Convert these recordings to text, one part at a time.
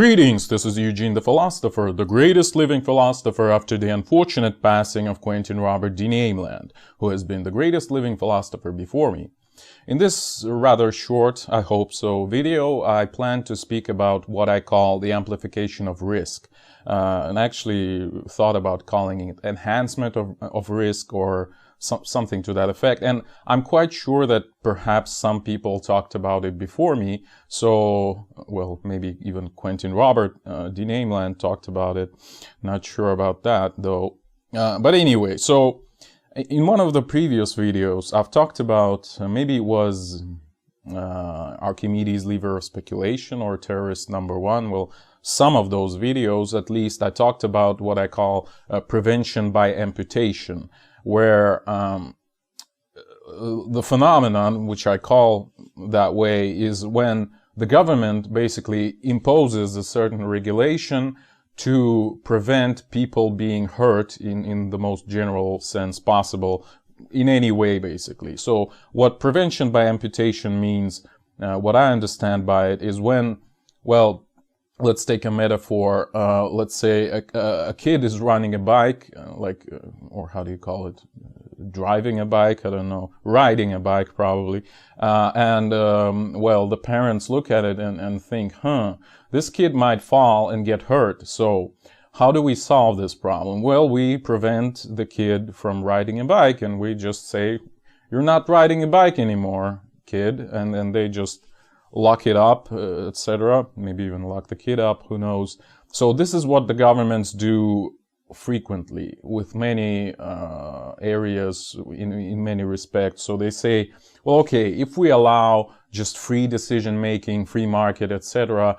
Greetings, this is Eugene the Philosopher, the greatest living philosopher after the unfortunate passing of Quentin Robert D. Nameland, who has been the greatest living philosopher before me. In this rather short, I hope so, video, I plan to speak about what I call the amplification of risk. And I actually thought about calling it enhancement of risk or something to that effect. And I'm quite sure that perhaps some people talked about it before me. So, well, maybe even Quentin Robert D. Nameland talked about it. Not sure about that, though. But anyway, so in one of the previous videos, I've talked about, maybe it was Archimedes' lever of speculation or terrorist number one. Well, some of those videos, at least, I talked about what I call prevention by amputation, where the phenomenon, which I call that way, is when the government basically imposes a certain regulation to prevent people being hurt in the most general sense possible, in any way, basically. So what prevention by amputation means, what I understand by it, is when, well, let's take a metaphor. Let's say a kid is running a bike, or how do you call it? Driving a bike, I don't know, riding a bike probably. Well, the parents look at it and think, this kid might fall and get hurt. So how do we solve this problem? Well, we prevent the kid from riding a bike, and we just say, you're not riding a bike anymore, kid. And then they just lock it up, etc. Maybe even lock the kid up, who knows. So this is what the governments do frequently with many areas in many respects. So they say, well, okay, if we allow just free decision making, free market, etc.,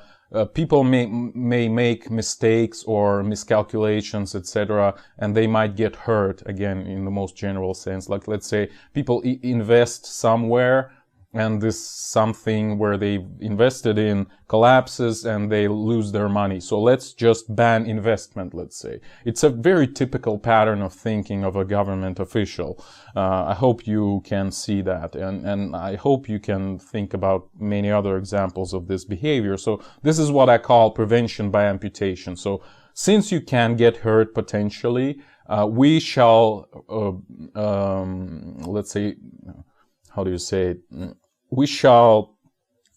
people may make mistakes or miscalculations, etc., and they might get hurt, again, in the most general sense. Like, let's say people invest somewhere, and this something where they invested in collapses and they lose their money. So let's just ban investment, let's say. It's a very typical pattern of thinking of a government official. I hope you can see that, and I hope you can think about many other examples of this behavior. So this is what I call prevention by amputation. So since you can get hurt potentially, we shall, let's say, how do you say it? We shall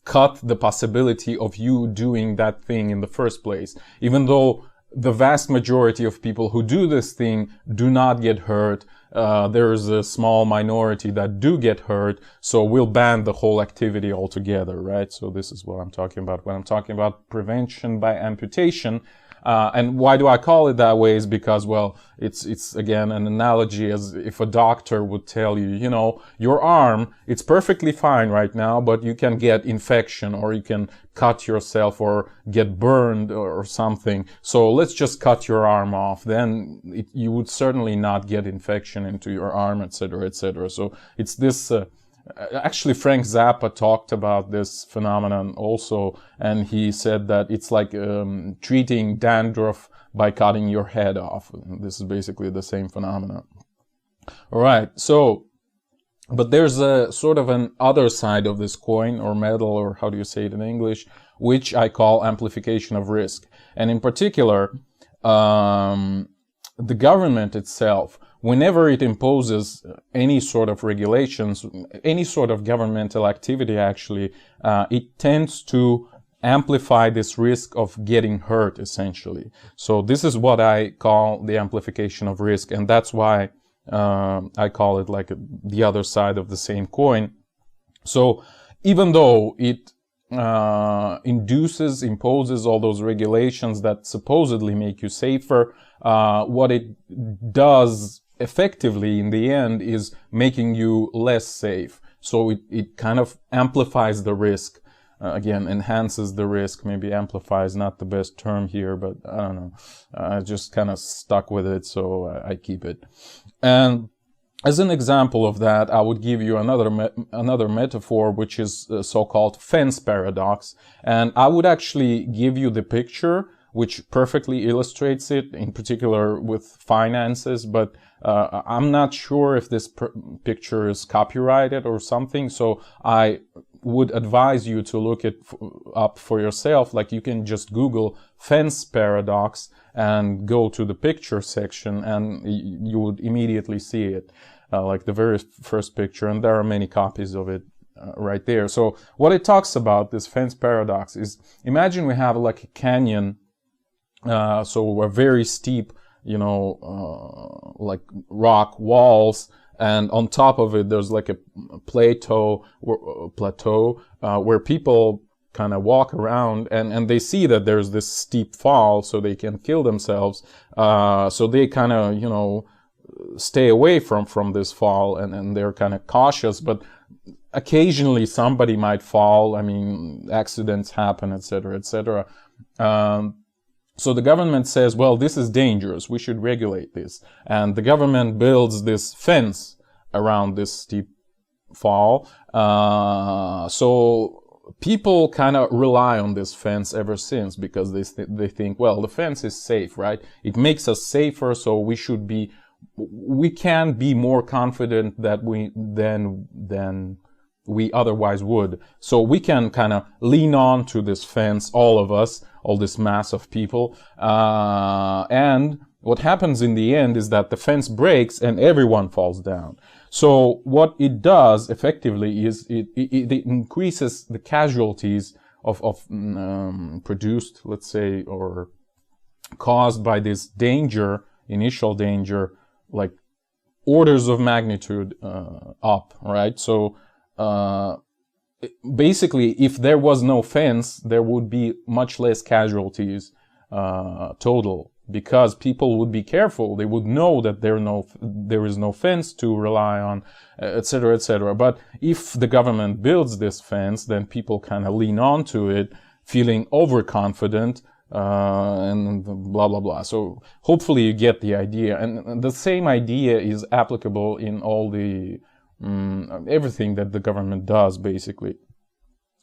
cut the possibility of you doing that thing in the first place. Even though the vast majority of people who do this thing do not get hurt, there's a small minority that do get hurt, so we'll ban the whole activity altogether, right? So this is what I'm talking about when I'm talking about prevention by amputation. And why do I call it that way is because, well, it's again an analogy as if a doctor would tell you, you know, your arm, it's perfectly fine right now, but you can get infection or you can cut yourself or get burned or something. So let's just cut your arm off. Then you would certainly not get infection into your arm, etc., etc. So it's this, actually, Frank Zappa talked about this phenomenon also, and he said that it's like treating dandruff by cutting your head off. This is basically the same phenomenon. All right, so, but there's a sort of an other side of this coin, or medal, or how do you say it in English, which I call amplification of risk. And in particular, the government itself, whenever it imposes any sort of regulations, any sort of governmental activity, actually, it tends to amplify this risk of getting hurt, essentially. So this is what I call the amplification of risk, and that's why I call it like the other side of the same coin. So even though it imposes all those regulations that supposedly make you safer, what it does effectively in the end is making you less safe. So it kind of amplifies the risk. Again, enhances the risk. Maybe amplifies not the best term here, but I don't know. I just kind of stuck with it, so I keep it. And as an example of that, I would give you another metaphor, which is the so-called fence paradox. And I would actually give you the picture, which perfectly illustrates it, in particular with finances, but I'm not sure if this picture is copyrighted or something, so I would advise you to look it up for yourself. Like, you can just Google fence paradox and go to the picture section, and you would immediately see it, like the very first picture, and there are many copies of it right there. So what it talks about, this fence paradox, is imagine we have like a canyon, so a very steep, like rock walls, and on top of it there's like a plateau where people kind of walk around, and they see that there's this steep fall, so they can kill themselves, so they kind of stay away from this fall, and they're kind of cautious, but occasionally somebody might fall. I mean, accidents happen, etc., etc. So the government says, well, this is dangerous, we should regulate this. And the government builds this fence around this steep fall. So people kind of rely on this fence ever since, because they think, well, the fence is safe, right? It makes us safer, so we can be more confident that than we otherwise would. So we can kind of lean on to this fence, all of us, all this mass of people. And what happens in the end is that the fence breaks and everyone falls down. So what it does effectively is it increases the casualties of produced, let's say, or caused by this danger, initial danger, like orders of magnitude up, right? So basically, if there was no fence, there would be much less casualties total, because people would be careful. They would know that there is no fence to rely on, etc., etc. But if the government builds this fence, then people kind of lean onto it, feeling overconfident, and blah blah blah. So hopefully you get the idea, and the same idea is applicable in all the everything that the government does, basically,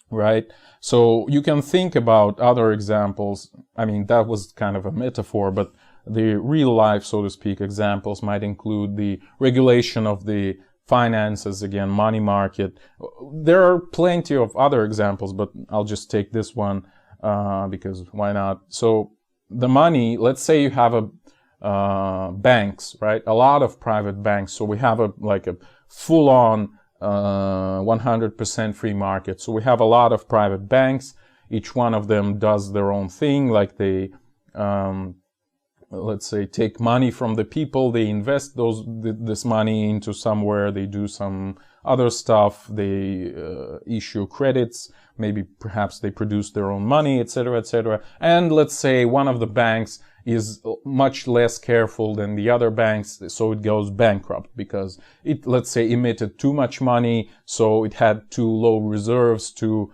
right? So you can think about other examples. I mean, that was kind of a metaphor, but the real life, so to speak, examples might include the regulation of the finances, again, money market. There are plenty of other examples, but I'll just take this one because why not? So the money, let's say you have banks, right? A lot of private banks. So we have a full-on 100% free market. So we have a lot of private banks. Each one of them does their own thing, like they let's say take money from the people, they invest this money into somewhere, they do some other stuff, they issue credits, maybe perhaps they produce their own money, etc., etc. And let's say one of the banks is much less careful than the other banks, so it goes bankrupt because it, let's say, emitted too much money, so it had too low reserves to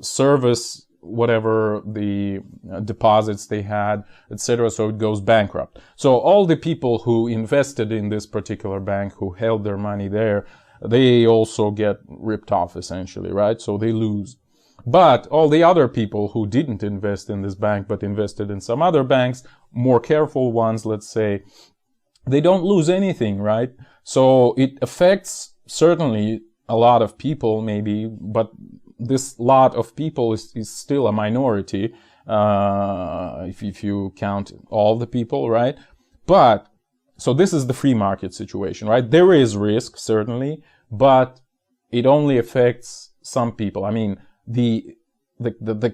service whatever the deposits they had, etc., so it goes bankrupt. So all the people who invested in this particular bank, who held their money there, they also get ripped off, essentially, right? So they lose. But all the other people who didn't invest in this bank but invested in some other banks, more careful ones, let's say, they don't lose anything, right? So it affects certainly a lot of people, maybe, but this lot of people is still a minority if you count all the people, right? But so this is the free market situation, right? There is risk, certainly, but it only affects some people. I mean, the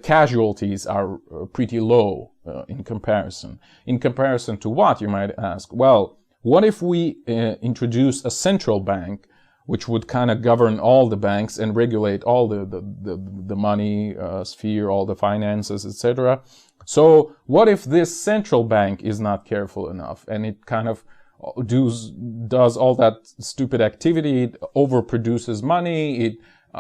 casualties are pretty low in comparison. In comparison to what, you might ask? Well, what if we introduce a central bank which would kind of govern all the banks and regulate all the money sphere, all the finances, etc. So what if this central bank is not careful enough and it kind of does all that stupid activity, it overproduces money, it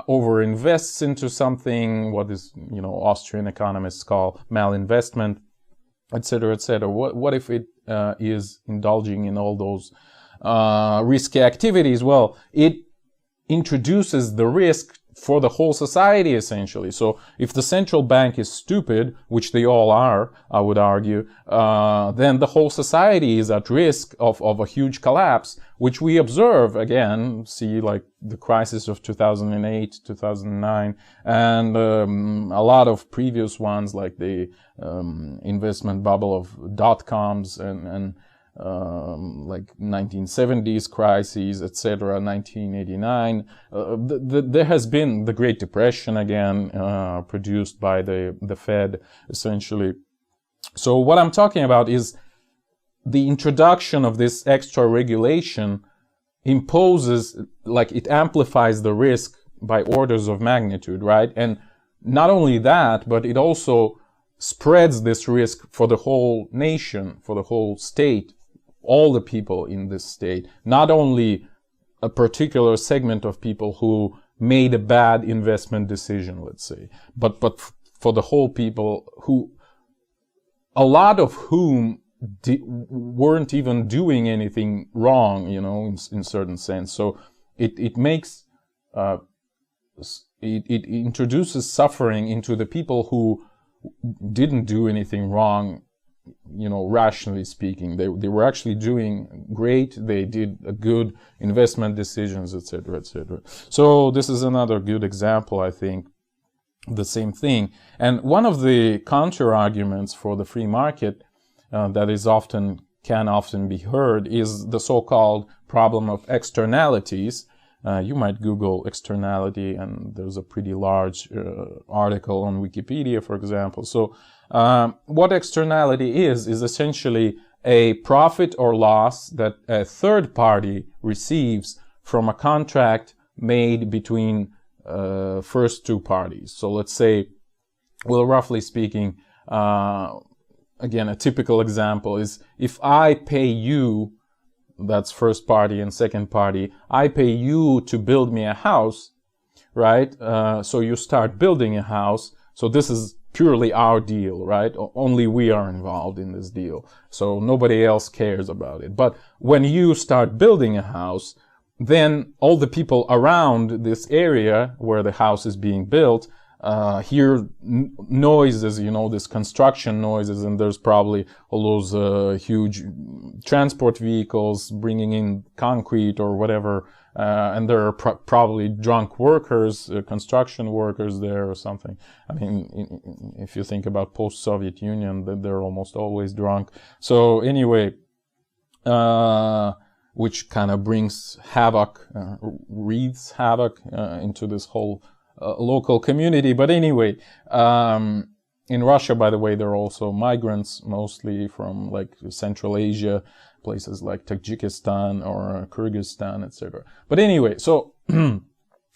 overinvests into something, what is, Austrian economists call malinvestment, etc., etc. What if it is indulging in all those risky activities? Well, it introduces the risk for the whole society, essentially. So if the central bank is stupid, which they all are, I would argue, then the whole society is at risk of a huge collapse, which we observe, again, see like the crisis of 2008, 2009, and a lot of previous ones like the investment bubble of dot-coms and like 1970s crises, etc., 1989. There has been the Great Depression again, produced by the Fed, essentially. So what I'm talking about is the introduction of this extra regulation imposes, like it amplifies the risk by orders of magnitude, right? And not only that, but it also spreads this risk for the whole nation, for the whole state, all the people in this state, not only a particular segment of people who made a bad investment decision, let's say, but for the whole people, who, a lot of whom weren't even doing anything wrong, you know, in certain sense. So it makes, it introduces suffering into the people who didn't do anything wrong, you know, rationally speaking. They were actually doing great. They did a good investment decisions, etc., etc. So this is another good example, I think, the same thing. And one of the counter arguments for the free market that can often be heard is the so-called problem of externalities. You might Google externality, and there's a pretty large article on Wikipedia, for example. So what externality is essentially a profit or loss that a third party receives from a contract made between first two parties. So let's say, well, roughly speaking, again, a typical example is if I pay you, that's first party and second party, I pay you to build me a house, right? So you start building a house. So this is purely our deal, right? Only we are involved in this deal. So nobody else cares about it. But when you start building a house, then all the people around this area where the house is being built hear noises, you know, this construction noises, and there's probably all those huge transport vehicles bringing in concrete or whatever, and there are probably drunk workers, construction workers there or something. I mean, if you think about post-Soviet Union, they're almost always drunk. So anyway, which kind of brings havoc, wreathes havoc into this whole local community. But anyway, in Russia, by the way, there are also migrants, mostly from like Central Asia, places like Tajikistan or Kyrgyzstan, etc. But anyway, so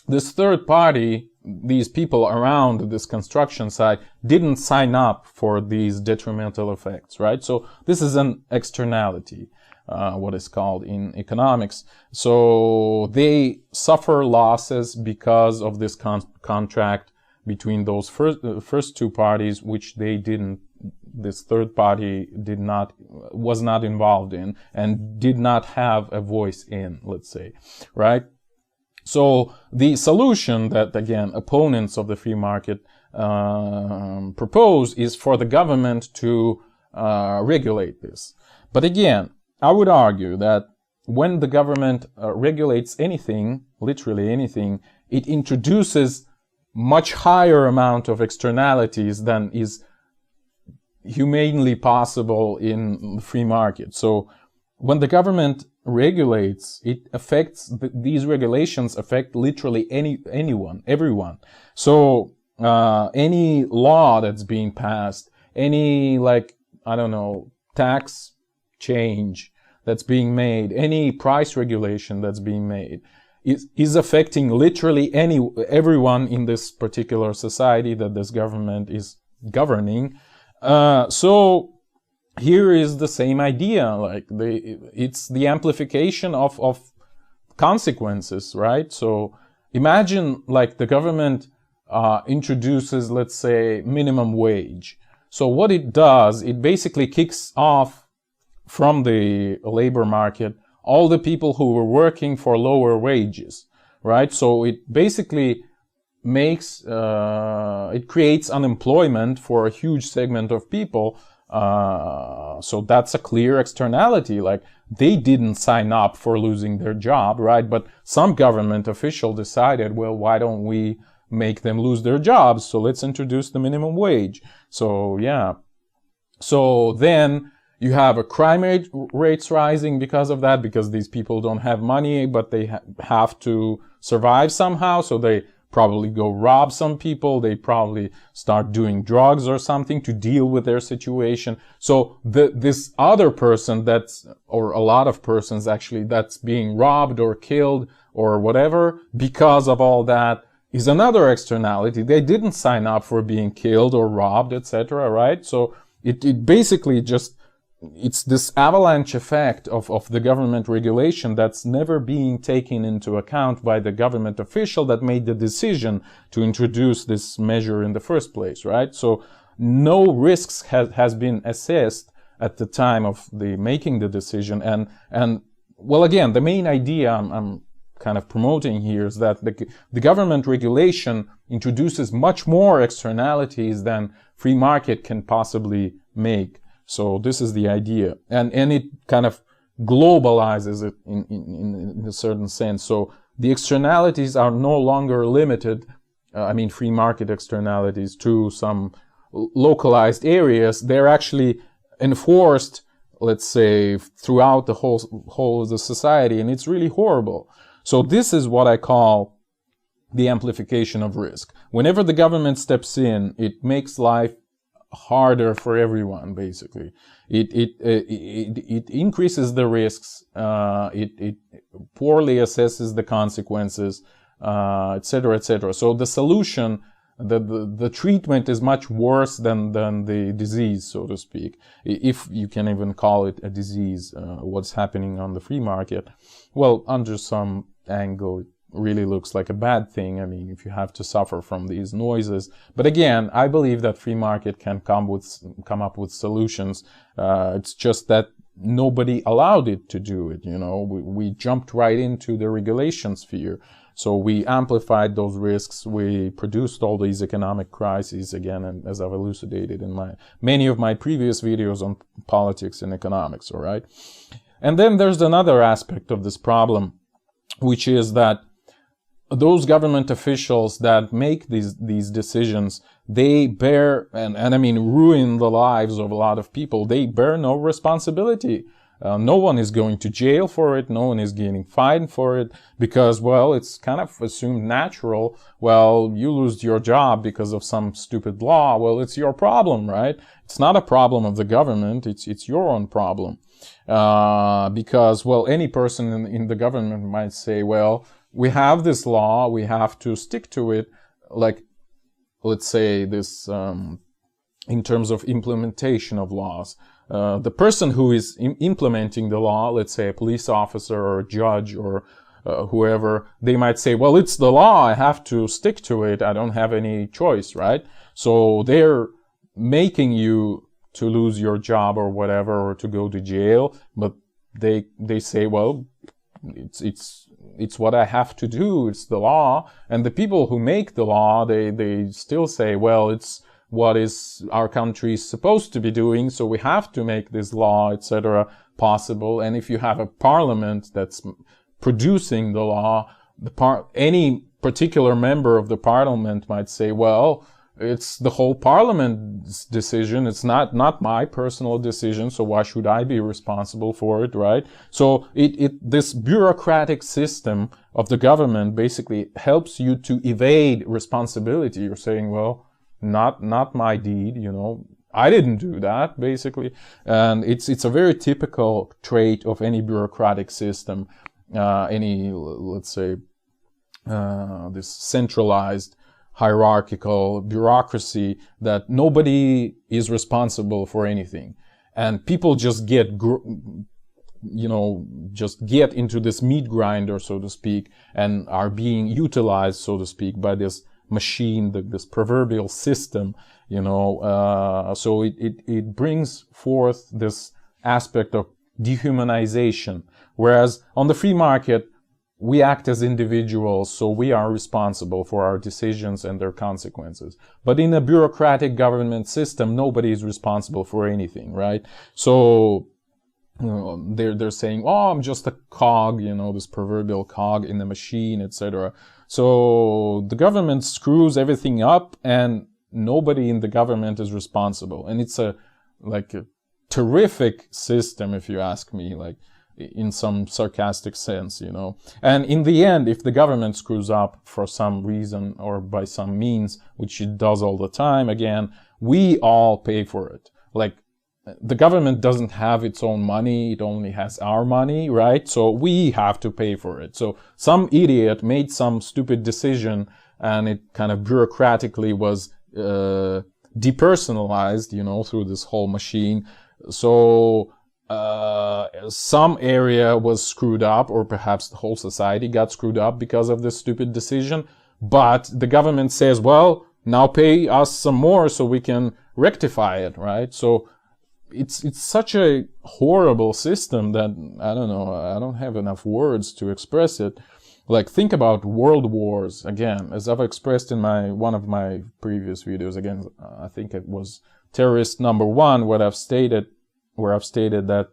this third party, these people around this construction site, didn't sign up for these detrimental effects, right? So this is an externality. What is called in economics. So they suffer losses because of this contract between those first two parties, which they didn't, this third party was not involved in and did not have a voice in, let's say, right? So the solution that, again, opponents of the free market propose is for the government to regulate this. But again, I would argue that when the government regulates anything, literally anything, it introduces much higher amount of externalities than is humanely possible in the free market. So when the government regulates, it affects, these regulations affect literally anyone, everyone. So any law that's being passed, any, like, I don't know, tax change that's being made, any price regulation that's being made, is affecting literally everyone in this particular society that this government is governing. So here is the same idea, like it's the amplification of consequences, right? So imagine like the government introduces, let's say, minimum wage. So what it does, it basically kicks off from the labor market all the people who were working for lower wages, right? So it basically makes, it creates unemployment for a huge segment of people. So that's a clear externality. Like, they didn't sign up for losing their job, right? But some government official decided, well, why don't we make them lose their jobs? So let's introduce the minimum wage. So yeah. So then you have a crime rates rising because of that, because these people don't have money, but they have to survive somehow. So they probably go rob some people. They probably start doing drugs or something to deal with their situation. So this other person or a lot of persons actually, that's being robbed or killed or whatever because of all that is another externality. They didn't sign up for being killed or robbed, etc., right? So it basically just, it's this avalanche effect of the government regulation that's never being taken into account by the government official that made the decision to introduce this measure in the first place, right? So no risks has been assessed at the time of the making the decision. And well, again, the main idea I'm kind of promoting here is that the government regulation introduces much more externalities than free market can possibly make. So this is the idea, and it kind of globalizes it in a certain sense. So the externalities are no longer limited, free market externalities, to some localized areas. They're actually enforced, let's say, throughout the whole of the society, and it's really horrible. So this is what I call the amplification of risk. Whenever the government steps in, it makes life harder for everyone, basically. It increases the risks, it poorly assesses the consequences, etc., etc. So the solution, the treatment is much worse than the disease, so to speak, if you can even call it a disease. What's happening on the free market, well, under some angle, it really looks like a bad thing. I mean, if you have to suffer from these noises. But again, I believe that free market can come up with solutions. It's just that nobody allowed it to do it. You know, we jumped right into the regulation sphere. So we amplified those risks. We produced all these economic crises again, and as I've elucidated in many of my previous videos on politics and economics. All right. And then there's another aspect of this problem, which is that those government officials that make these decisions, they bear, and I mean ruin the lives of a lot of people. They bear no responsibility. No one is going to jail for it. No one is getting fined for it because, well, it's kind of assumed natural. Well, you lose your job because of some stupid law. Well, it's your problem, right? It's not a problem of the government. It's your own problem. Because, well, any person in the government might say, well, we have this law, we have to stick to it. Like, let's say this, in terms of implementation of laws. The person who is implementing the law, let's say a police officer or a judge or whoever, they might say, well, it's the law, I have to stick to it, I don't have any choice, right? So they're making you to lose your job or whatever, or to go to jail, but they say, well, it's what I have to do, it's the law. And the people who make the law, they still say, well, it's what is our country supposed to be doing, so we have to make this law, etc., possible. And if you have a parliament that's producing the law, any particular member of the parliament might say, well, it's the whole parliament's decision, it's not my personal decision, so why should I be responsible for it, right? So this bureaucratic system of the government basically helps you to evade responsibility. You're saying, well, not my deed, you know, I didn't do that, basically. And it's a very typical trait of any bureaucratic system, any, let's say, this centralized hierarchical bureaucracy, that nobody is responsible for anything. And people just get, just get into this meat grinder, so to speak, and are being utilized, so to speak, by this machine, this proverbial system, so it brings forth this aspect of dehumanization. Whereas on the free market, we act as individuals, so we are responsible for our decisions and their consequences. But in a bureaucratic government system, nobody is responsible for anything, right? So they're saying, oh, I'm just a cog, this proverbial cog in the machine, etc. So the government screws everything up, and nobody in the government is responsible. And it's a terrific system, if you ask me, in some sarcastic sense, And in the end, if the government screws up for some reason or by some means, which it does all the time, again, we all pay for it. The government doesn't have its own money, it only has our money, right? So we have to pay for it. So some idiot made some stupid decision, and it kind of bureaucratically was depersonalized, through this whole machine. So some area was screwed up, or perhaps the whole society got screwed up because of this stupid decision. But the government says, well, now pay us some more so we can rectify it, right? So it's such a horrible system that, I don't know, I don't have enough words to express it. Think about world wars, again, as I've expressed in one of my previous videos. Again, I think it was terrorist number 1, where I've stated that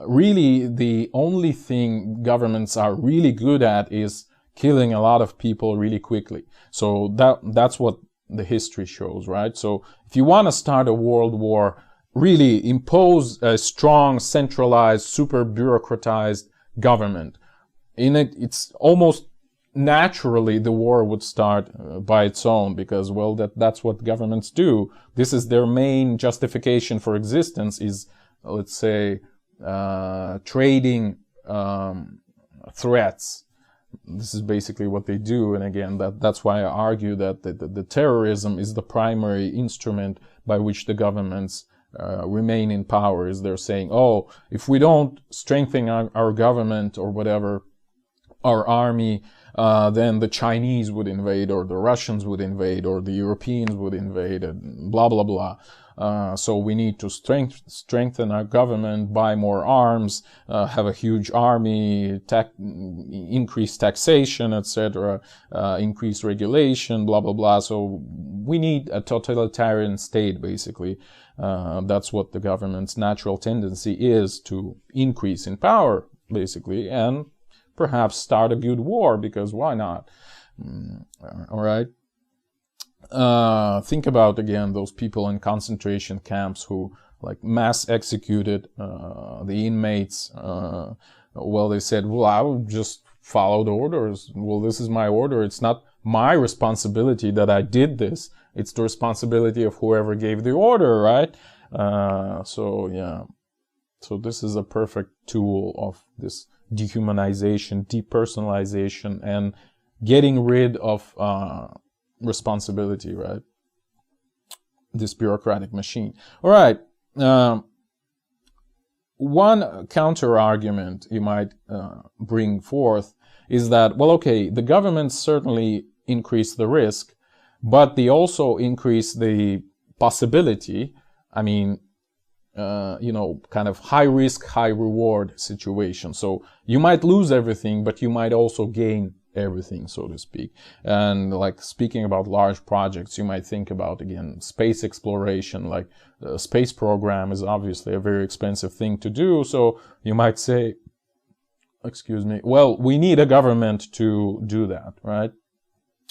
really the only thing governments are really good at is killing a lot of people really quickly. So that's what the history shows, right? So if you want to start a world war, really impose a strong, centralized, super bureaucratized government. In it, it's almost naturally the war would start by its own, because, well, that's what governments do. This is their main justification for existence, is, let's say, trading threats. This is basically what they do. And again, that's why I argue that the terrorism is the primary instrument by which the governments remain in power. Is they're saying, oh, if we don't strengthen our government or whatever, our army, then the Chinese would invade, or the Russians would invade, or the Europeans would invade, and blah, blah, blah. So we need to strengthen our government, buy more arms, have a huge army, increase taxation, etc., increase regulation, blah, blah, blah. So we need a totalitarian state, basically. That's what the government's natural tendency is, to increase in power, basically, and perhaps start a good war, because why not? All right. Think about, again, those people in concentration camps who mass executed the inmates. Well, they said, well, I will just follow the orders. Well, this is my order. It's not my responsibility that I did this. It's the responsibility of whoever gave the order, right? So yeah. So this is a perfect tool of this dehumanization, depersonalization, and getting rid of responsibility, right? This bureaucratic machine. All right. One counter argument you might bring forth is that, well, okay, the governments certainly increase the risk, but they also increase the possibility. I mean, kind of high risk, high reward situation. So you might lose everything, but you might also gain everything, so to speak. And speaking about large projects, you might think about, again, space exploration. The space program is obviously a very expensive thing to do. So you might say, well, we need a government to do that, right?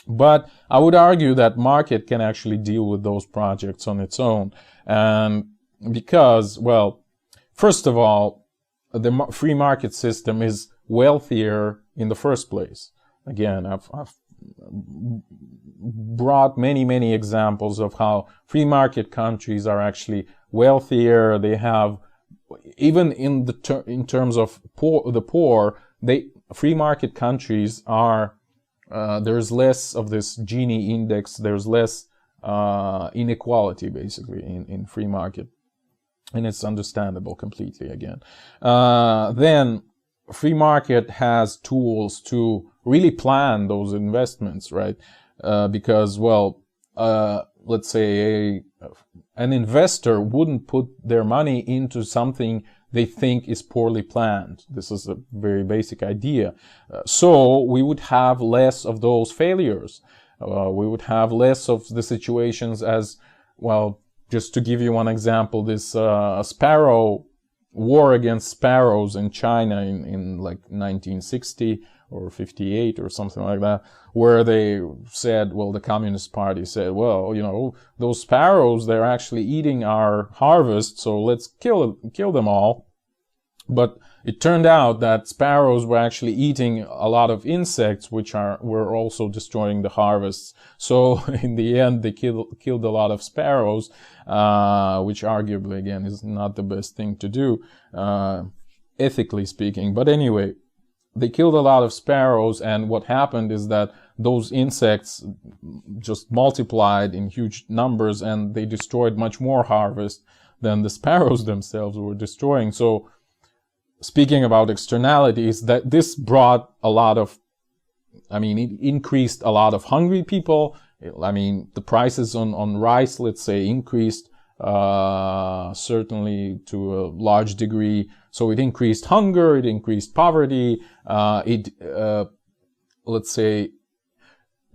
But I would argue that market can actually deal with those projects on its own. And because, well, first of all, the free market system is wealthier in the first place. Again, I've brought many examples of how free market countries are actually wealthier. They have, even in terms of the poor, free market countries are, there's less of this Gini index, there's less inequality, basically, in free market. And it's understandable completely, again. Then free market has tools to really plan those investments, right? Because, well, let's say an investor wouldn't put their money into something they think is poorly planned. This is a very basic idea. So we would have less of those failures. We would have less of the situations as, well, just to give you one example, this sparrow war against sparrows in China in like 1960 or 58 or something like that, where they said, well, the Communist Party said, well, you know, those sparrows, they're actually eating our harvest, so let's kill them all. But it turned out that sparrows were actually eating a lot of insects, which were also destroying the harvests. So in the end, they killed a lot of sparrows, which arguably, again, is not the best thing to do, ethically speaking. But anyway, they killed a lot of sparrows, and what happened is that those insects just multiplied in huge numbers, and they destroyed much more harvest than the sparrows themselves were destroying. So speaking about externalities, that this brought a lot of, I mean, it increased a lot of hungry people. I mean, the prices on rice, let's say, increased certainly to a large degree. So it increased hunger, it increased poverty, let's say,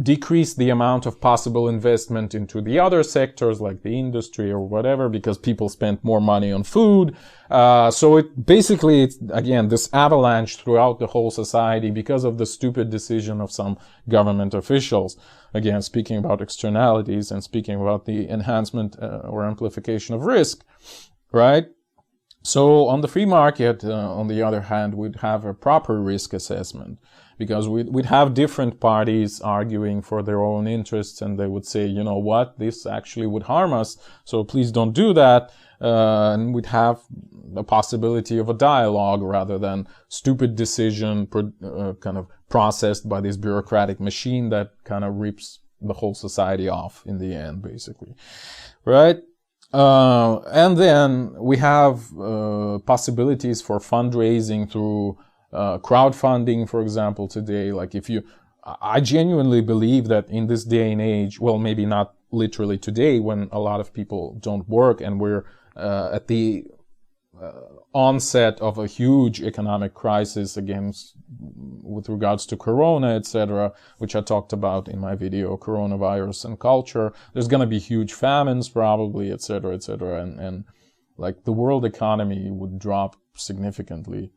decrease the amount of possible investment into the other sectors like the industry or whatever, because people spent more money on food. So it basically, it's, again, this avalanche throughout the whole society because of the stupid decision of some government officials. Again, speaking about externalities and speaking about the enhancement or amplification of risk, right? So on the free market, on the other hand, we'd have a proper risk assessment, because we'd have different parties arguing for their own interests, and they would say, you know what, this actually would harm us, so please don't do that. And we'd have the possibility of a dialogue rather than stupid decision kind of processed by this bureaucratic machine that kind of rips the whole society off in the end, basically, right? And then we have possibilities for fundraising through crowdfunding, for example, today. Like I genuinely believe that in this day and age, well, maybe not literally today when a lot of people don't work and we're at the onset of a huge economic crisis with regards to Corona, etc., which I talked about in my video, Coronavirus and Culture. There's going to be huge famines probably, etc., etc., and like the world economy would drop significantly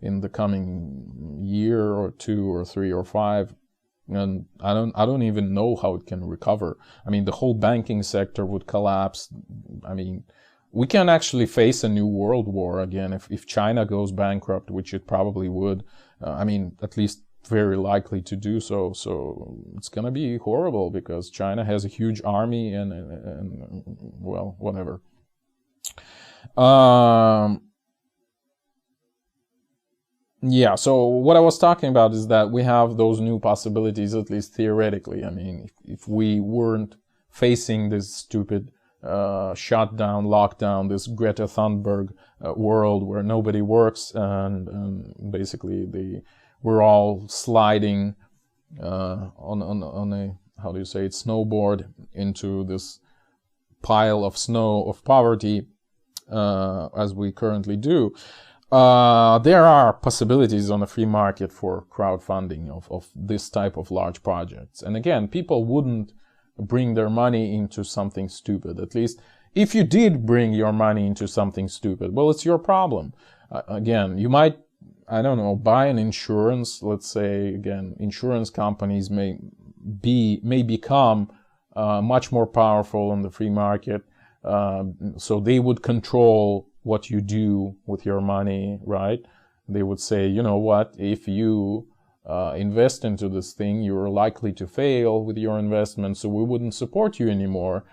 in the coming year or 2 or 3 or 5, and I don't even know how it can recover. I mean, the whole banking sector would collapse. I mean, we can actually face a new world war again if China goes bankrupt, which it probably would. I mean, at least very likely to do so. So it's gonna be horrible because China has a huge army and well, whatever. Yeah, so what I was talking about is that we have those new possibilities, at least theoretically. I mean, if we weren't facing this stupid shutdown, lockdown, this Greta Thunberg world where nobody works and basically we're all sliding on a, how do you say it, snowboard into this pile of snow of poverty as we currently do. There are possibilities on the free market for crowdfunding of this type of large projects. And again, people wouldn't bring their money into something stupid. At least if you did bring your money into something stupid, well, it's your problem. Again, you might, I don't know, buy an insurance. Let's say, again, insurance companies may become much more powerful on the free market. So they would control what you do with your money, right? They would say, you know what, if you invest into this thing, you're likely to fail with your investment, so we wouldn't support you anymore.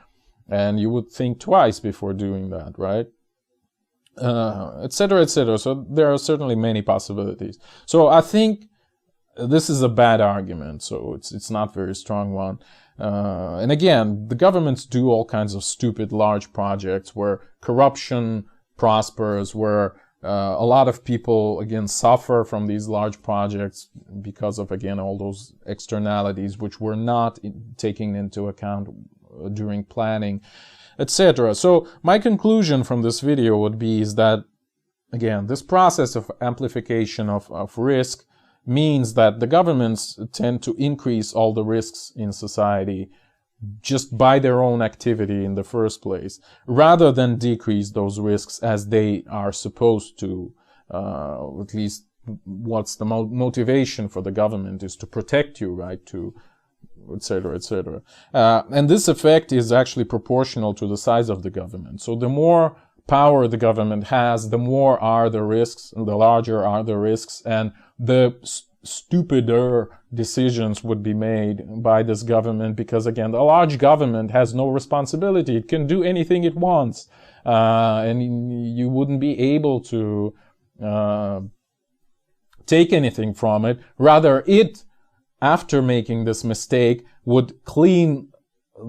And you would think twice before doing that, right? Etc., etc. So there are certainly many possibilities. So I think this is a bad argument, so it's not a very strong one. And again, the governments do all kinds of stupid large projects where corruption prospers, where a lot of people, again, suffer from these large projects because of, again, all those externalities which were not taken into account during planning, etc. So my conclusion from this video would be is that again, this process of amplification of risk means that the governments tend to increase all the risks in society just by their own activity in the first place, rather than decrease those risks as they are supposed to. At least what's the motivation for the government is to protect you, right, to etc., etc. And this effect is actually proportional to the size of the government. So the more power the government has, the more are the risks, and the larger are the risks, and the stupider decisions would be made by this government, because again, the large government has no responsibility. It can do anything it wants, and you wouldn't be able to take anything from it. Rather, it, after making this mistake, would clean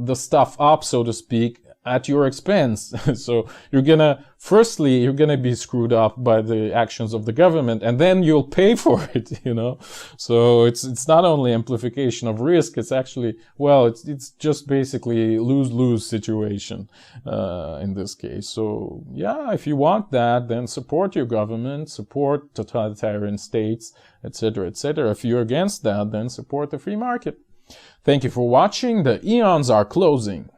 the stuff up, so to speak, at your expense. So you're gonna be screwed up by the actions of the government, and then you'll pay for it, you know. So it's not only amplification of risk, it's actually, well, it's just basically lose-lose situation in this case. So yeah, if you want that, then support your government, support totalitarian states, etc., etc. If you're against that, then support the free market. Thank you for watching. The eons are closing.